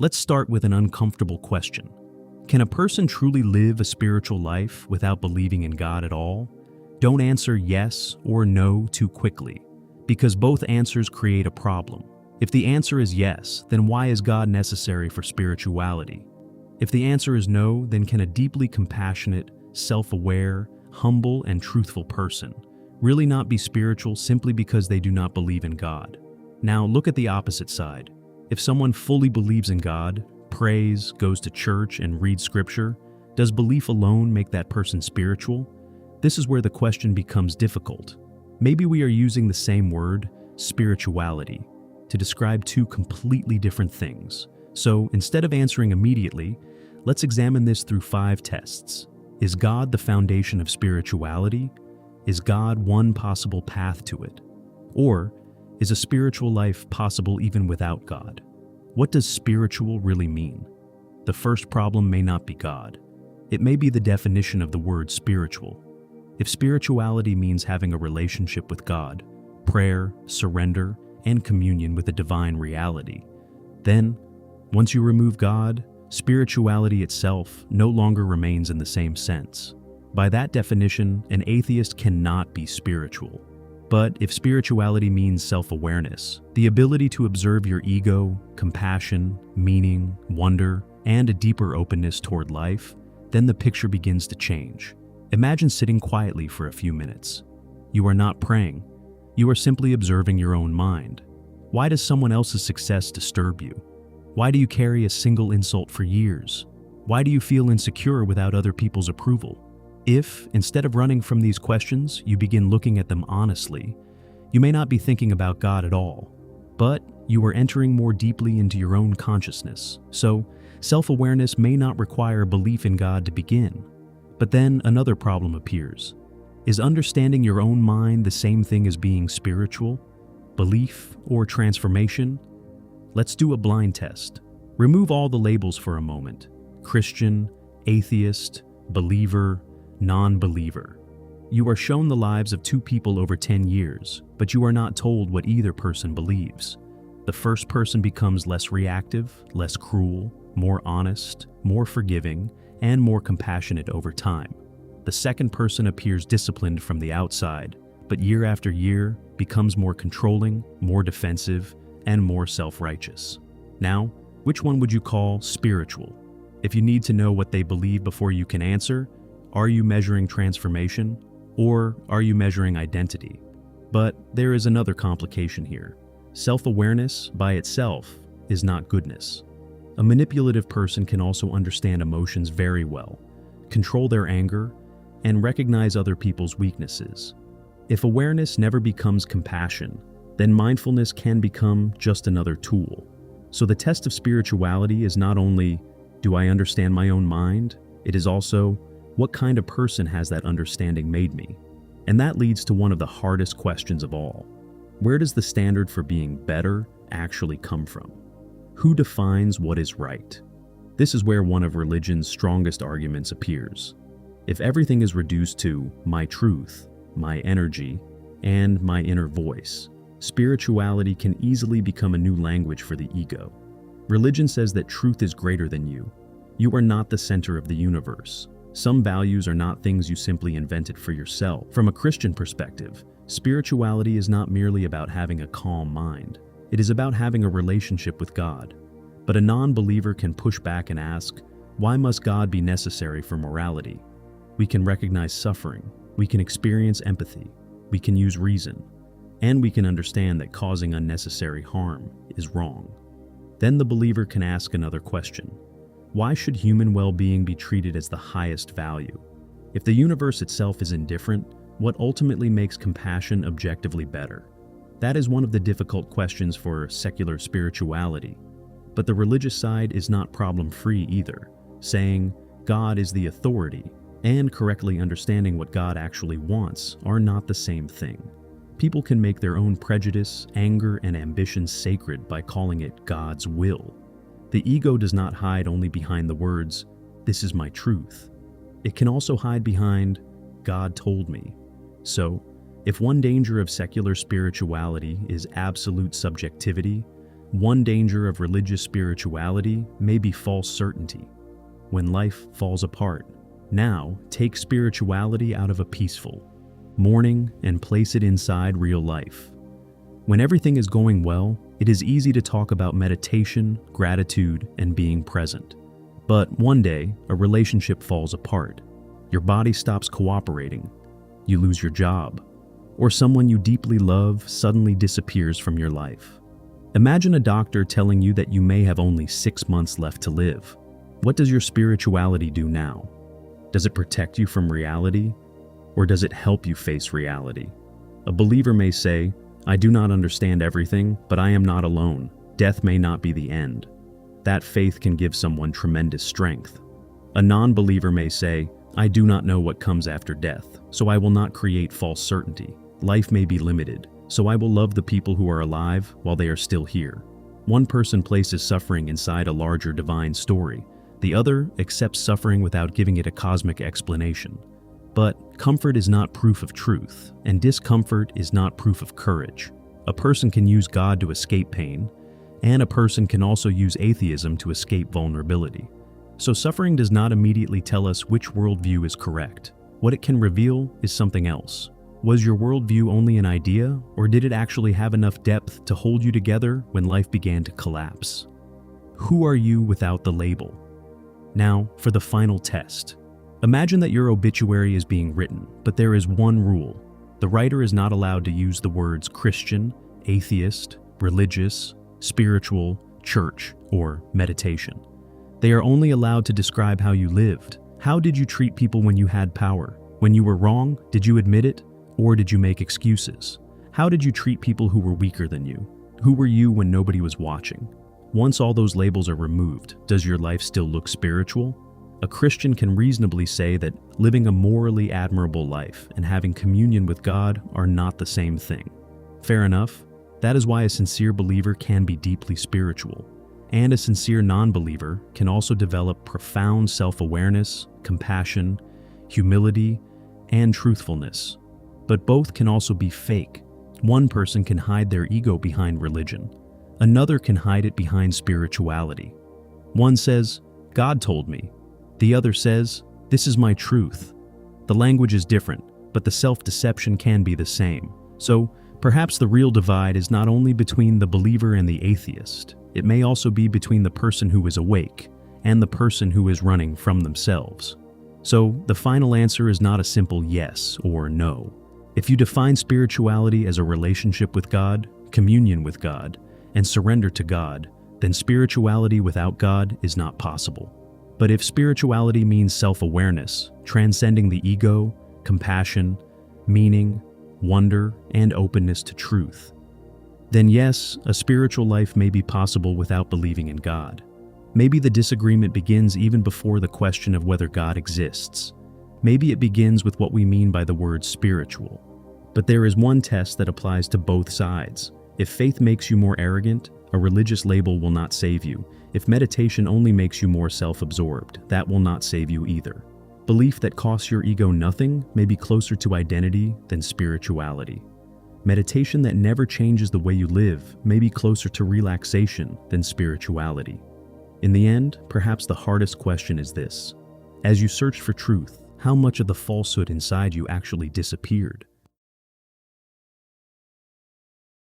Let's start with an uncomfortable question. Can a person truly live a spiritual life without believing in God at all? Don't answer yes or no too quickly, because both answers create a problem. If the answer is yes, then why is God necessary for spirituality? If the answer is no, then can a deeply compassionate, self-aware, humble, and truthful person really not be spiritual simply because they do not believe in God? Now look at the opposite side. If someone fully believes in God, prays, goes to church, and reads scripture, does belief alone make that person spiritual? This is where the question becomes difficult. Maybe we are using the same word, spirituality, to describe two completely different things. So instead of answering immediately, let's examine this through 5 tests. Is God the foundation of spirituality? Is God one possible path to it? Or is a spiritual life possible even without God? What does spiritual really mean? The first problem may not be God. It may be the definition of the word spiritual. If spirituality means having a relationship with God, prayer, surrender, and communion with a divine reality, then, once you remove God, spirituality itself no longer remains in the same sense. By that definition, an atheist cannot be spiritual. But if spirituality means self-awareness, the ability to observe your ego, compassion, meaning, wonder, and a deeper openness toward life, then the picture begins to change. Imagine sitting quietly for a few minutes. You are not praying. You are simply observing your own mind. Why does someone else's success disturb you? Why do you carry a single insult for years? Why do you feel insecure without other people's approval? If, instead of running from these questions, you begin looking at them honestly, you may not be thinking about God at all, but you are entering more deeply into your own consciousness. So, self-awareness may not require belief in God to begin. But then another problem appears. Is understanding your own mind the same thing as being spiritual, belief, or transformation? Let's do a blind test. Remove all the labels for a moment. Christian, atheist, believer, non-believer. You are shown the lives of 2 people over 10 years, but you are not told what either person believes. The first person becomes less reactive, less cruel, more honest, more forgiving, and more compassionate over time. The second person appears disciplined from the outside, but year after year becomes more controlling, more defensive, and more self-righteous. Now, which one would you call spiritual? If you need to know what they believe before you can answer, are you measuring transformation, or are you measuring identity? But there is another complication here. Self-awareness by itself is not goodness. A manipulative person can also understand emotions very well, control their anger, and recognize other people's weaknesses. If awareness never becomes compassion, then mindfulness can become just another tool. So the test of spirituality is not only, do I understand my own mind? It is also, what kind of person has that understanding made me? And that leads to one of the hardest questions of all. Where does the standard for being better actually come from? Who defines what is right? This is where one of religion's strongest arguments appears. If everything is reduced to my truth, my energy, and my inner voice, spirituality can easily become a new language for the ego. Religion says that truth is greater than you. You are not the center of the universe. Some values are not things you simply invented for yourself. From a Christian perspective, spirituality is not merely about having a calm mind. It is about having a relationship with God. But a non-believer can push back and ask, why must God be necessary for morality? We can recognize suffering, we can experience empathy, we can use reason, and we can understand that causing unnecessary harm is wrong. Then the believer can ask another question. Why should human well-being be treated as the highest value? If the universe itself is indifferent, what ultimately makes compassion objectively better? That is one of the difficult questions for secular spirituality. But the religious side is not problem-free either, saying God is the authority and correctly understanding what God actually wants are not the same thing. People can make their own prejudice, anger, and ambition sacred by calling it God's will. The ego does not hide only behind the words, "This is my truth." It can also hide behind, "God told me." So, if one danger of secular spirituality is absolute subjectivity, one danger of religious spirituality may be false certainty. When life falls apart, now take spirituality out of a peaceful mourning and place it inside real life. When everything is going well, it is easy to talk about meditation, gratitude, and being present. But one day, a relationship falls apart. Your body stops cooperating. You lose your job. Or someone you deeply love suddenly disappears from your life. Imagine a doctor telling you that you may have only 6 months left to live. What does your spirituality do now? Does it protect you from reality? Or does it help you face reality? A believer may say, "I do not understand everything, but I am not alone. Death may not be the end." That faith can give someone tremendous strength. A non-believer may say, "I do not know what comes after death, so I will not create false certainty. Life may be limited, so I will love the people who are alive while they are still here." One person places suffering inside a larger divine story. The other accepts suffering without giving it a cosmic explanation. But comfort is not proof of truth, and discomfort is not proof of courage. A person can use God to escape pain, and a person can also use atheism to escape vulnerability. So suffering does not immediately tell us which worldview is correct. What it can reveal is something else. Was your worldview only an idea, or did it actually have enough depth to hold you together when life began to collapse? Who are you without the label? Now, for the final test. Imagine that your obituary is being written, but there is one rule. The writer is not allowed to use the words Christian, atheist, religious, spiritual, church, or meditation. They are only allowed to describe how you lived. How did you treat people when you had power? When you were wrong, did you admit it? Or did you make excuses? How did you treat people who were weaker than you? Who were you when nobody was watching? Once all those labels are removed, does your life still look spiritual? A Christian can reasonably say that living a morally admirable life and having communion with God are not the same thing. Fair enough. That is why a sincere believer can be deeply spiritual, and a sincere non-believer can also develop profound self-awareness, compassion, humility, and truthfulness. But both can also be fake. One person can hide their ego behind religion. Another can hide it behind spirituality. One says, "God told me." The other says, "This is my truth." The language is different, but the self-deception can be the same. So, perhaps the real divide is not only between the believer and the atheist. It may also be between the person who is awake and the person who is running from themselves. So, the final answer is not a simple yes or no. If you define spirituality as a relationship with God, communion with God, and surrender to God, then spirituality without God is not possible. But if spirituality means self-awareness, transcending the ego, compassion, meaning, wonder, and openness to truth, then yes, a spiritual life may be possible without believing in God. Maybe the disagreement begins even before the question of whether God exists. Maybe it begins with what we mean by the word spiritual. But there is one test that applies to both sides. If faith makes you more arrogant, a religious label will not save you. If meditation only makes you more self-absorbed, that will not save you either. Belief that costs your ego nothing may be closer to identity than spirituality. Meditation that never changes the way you live may be closer to relaxation than spirituality. In the end, perhaps the hardest question is this: as you search for truth, how much of the falsehood inside you actually disappeared?